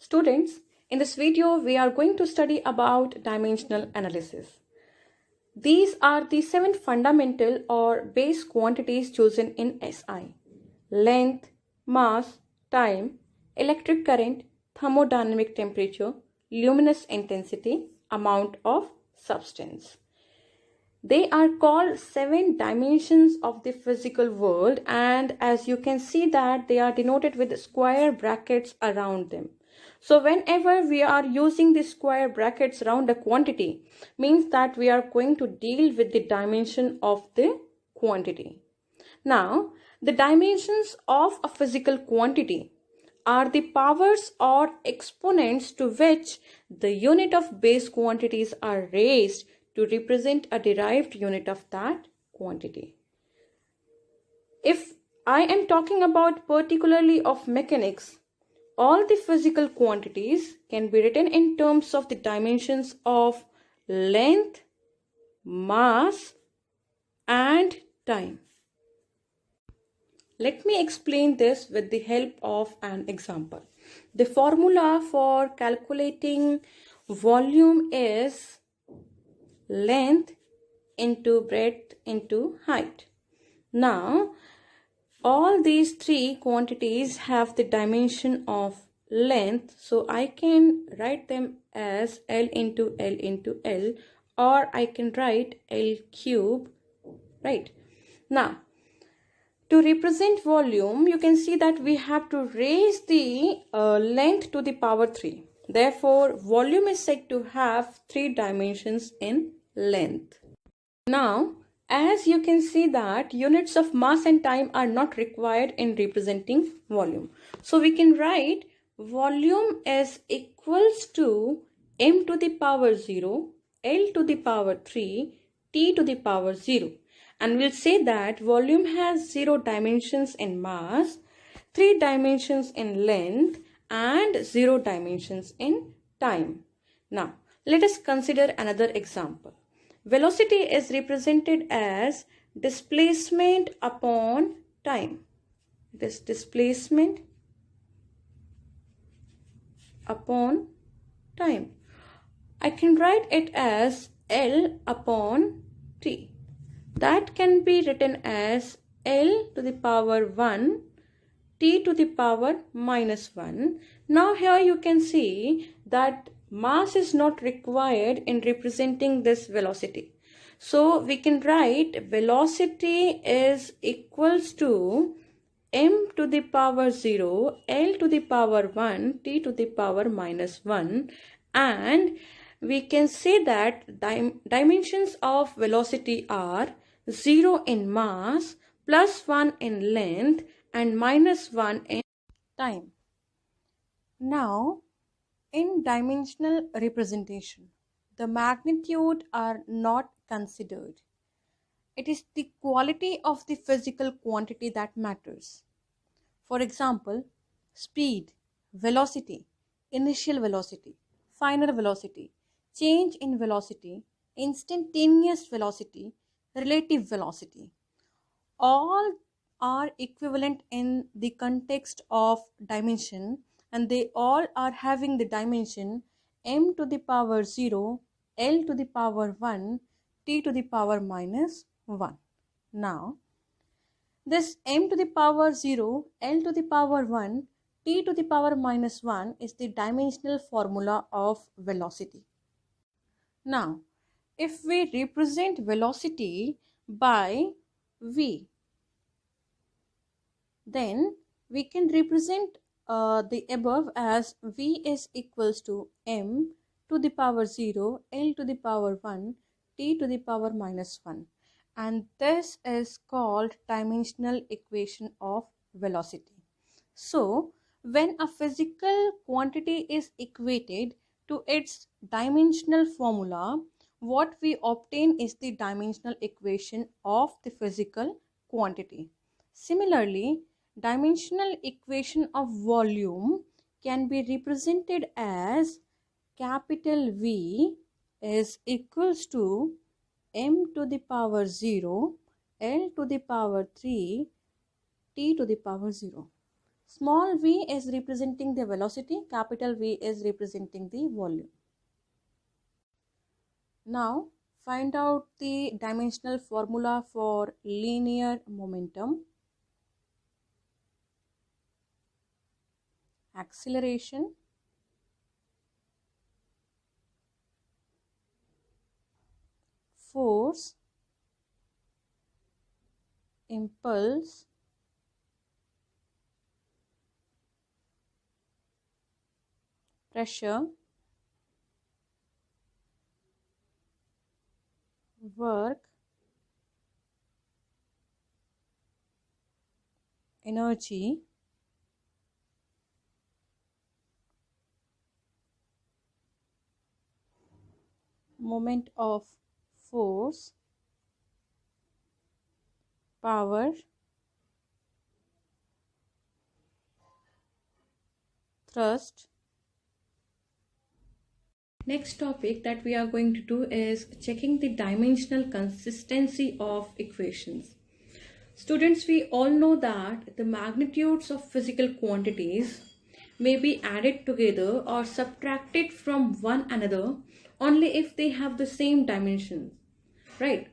Students, in this video, we are going to study about dimensional analysis. These are the 7 fundamental or base quantities chosen in SI: length, mass, time, electric current, thermodynamic temperature, luminous intensity, amount of substance. They are called 7 dimensions of the physical world, and as you can see that they are denoted with square brackets around them. So whenever we are using the square brackets around a quantity, means that we are going to deal with the dimension of the quantity. Now, the dimensions of a physical quantity are the powers or exponents to which the unit of base quantities are raised to represent a derived unit of that quantity. If I am talking about particularly of mechanics, all the physical quantities can be written in terms of the dimensions of length, mass, and time. Let me explain this with the help of an example. The formula for calculating volume is length into breadth into height. Now, all these 3 quantities have the dimension of length, so I can write them as L into L into L, or I can write L cube, right? Now, to represent volume, you can see that we have to raise the length to the power 3. Therefore, volume is said to have 3 dimensions in length. Now, as you can see that units of mass and time are not required in representing volume. So we can write volume is equals to m to the power 0, L to the power 3, T to the power 0. And we'll say that volume has 0 dimensions in mass, 3 dimensions in length, and 0 dimensions in time. Now, let us consider another example. Velocity is represented as displacement upon time. This displacement upon time. I can write it as L upon T. That can be written as L to the power 1, T to the power minus 1. Now here you can see that mass is not required in representing this velocity. So we can write velocity is equals to m to the power 0, L to the power 1, T to the power minus 1, and we can say that dimensions of velocity are 0 in mass, plus 1 in length, and minus 1 in time. Now, in dimensional representation, the magnitude are not considered. It is the quality of the physical quantity that matters. For example, speed, velocity, initial velocity, final velocity, change in velocity, instantaneous velocity, relative velocity. All are equivalent in the context of dimension, and they all are having the dimension m to the power 0, L to the power 1, T to the power minus 1. Now, this m to the power 0, L to the power 1, T to the power minus 1 is the dimensional formula of velocity. Now, if we represent velocity by v, then we can represent the above as v is equals to m to the power 0, L to the power 1, T to the power minus 1. And this is called dimensional equation of velocity. So, when a physical quantity is equated to its dimensional formula, what we obtain is the dimensional equation of the physical quantity. Similarly, dimensional equation of volume can be represented as capital V is equals to m to the power 0, L to the power 3, T to the power 0. Small v is representing the velocity, capital V is representing the volume. Now find out the dimensional formula for linear momentum. Acceleration, force, impulse, pressure, work, energy, moment of force, power, thrust. Next topic that we are going to do is checking the dimensional consistency of equations. Students, we all know that the magnitudes of physical quantities may be added together or subtracted from one another only if they have the same dimensions, right?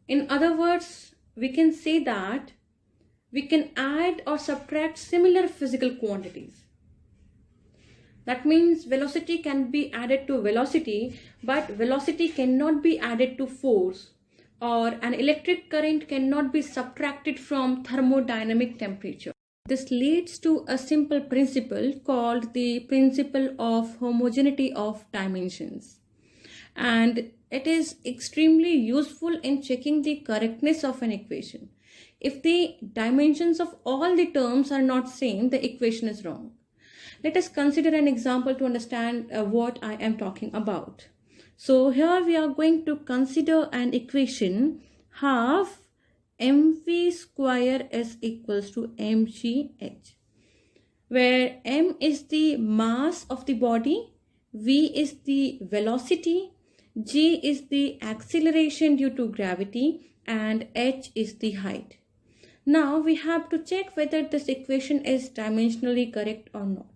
In other words, we can say that we can add or subtract similar physical quantities. That means velocity can be added to velocity, but velocity cannot be added to force, or an electric current cannot be subtracted from thermodynamic temperature. This leads to a simple principle called the principle of homogeneity of dimensions. And it is extremely useful in checking the correctness of an equation. If the dimensions of all the terms are not same, the equation is wrong. Let us consider an example to understand what I am talking about. So here we are going to consider an equation half mv square is equals to mgh, where m is the mass of the body, v is the velocity, g is the acceleration due to gravity, and h is the height. Now we have to check whether this equation is dimensionally correct or not.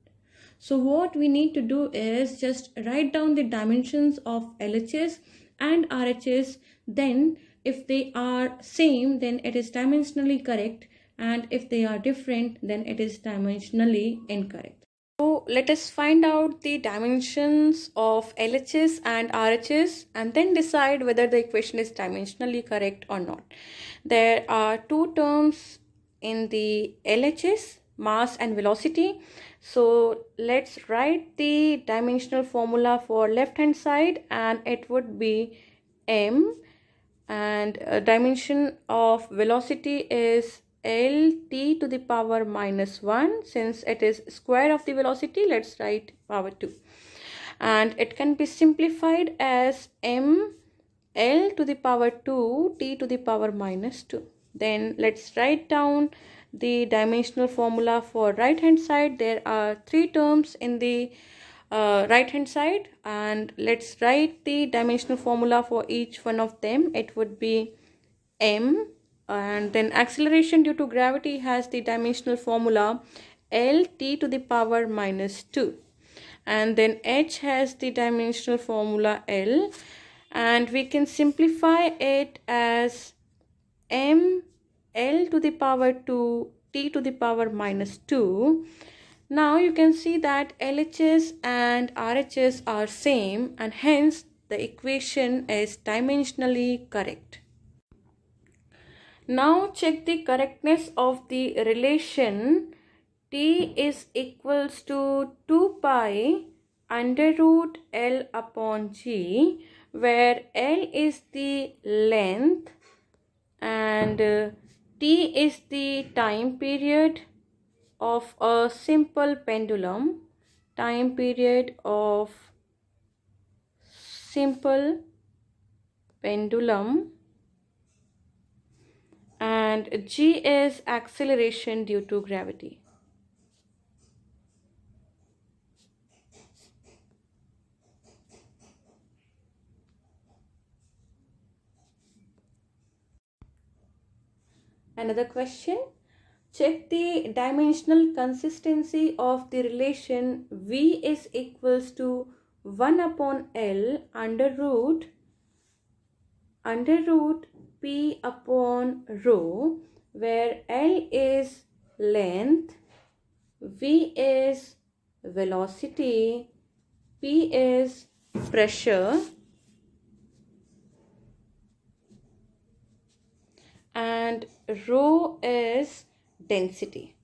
So what we need to do is just write down the dimensions of LHS and RHS. Then if they are same, then it is dimensionally correct, and if they are different, then it is dimensionally incorrect. So let us find out the dimensions of LHS and RHS and then decide whether the equation is dimensionally correct or not. There are two terms in the LHS, mass and velocity. So let's write the dimensional formula for left hand side, and it would be m, and dimension of velocity is lt to the power minus 1. Since it is square of the velocity, let's write power 2, and it can be simplified as m l to the power 2 t to the power minus 2. Then let's write down the dimensional formula for right hand side. There are three terms in the right hand side, and let's write the dimensional formula for each one of them. It would be m, and then acceleration due to gravity has the dimensional formula lt to the power minus 2, and then h has the dimensional formula l, and we can simplify it as m l to the power 2 t to the power minus 2. Now you can see that LHS and RHS are same, and hence the equation is dimensionally correct. Now check the correctness of the relation t is equals to 2 pi under root L upon G, where L is the length and t is the time period of a simple pendulum, time period of simple pendulum, and g is acceleration due to gravity. Another question. Check the dimensional consistency of the relation V is equals to 1 upon L under root P upon rho, where L is length, V is velocity, P is pressure, and rho is density.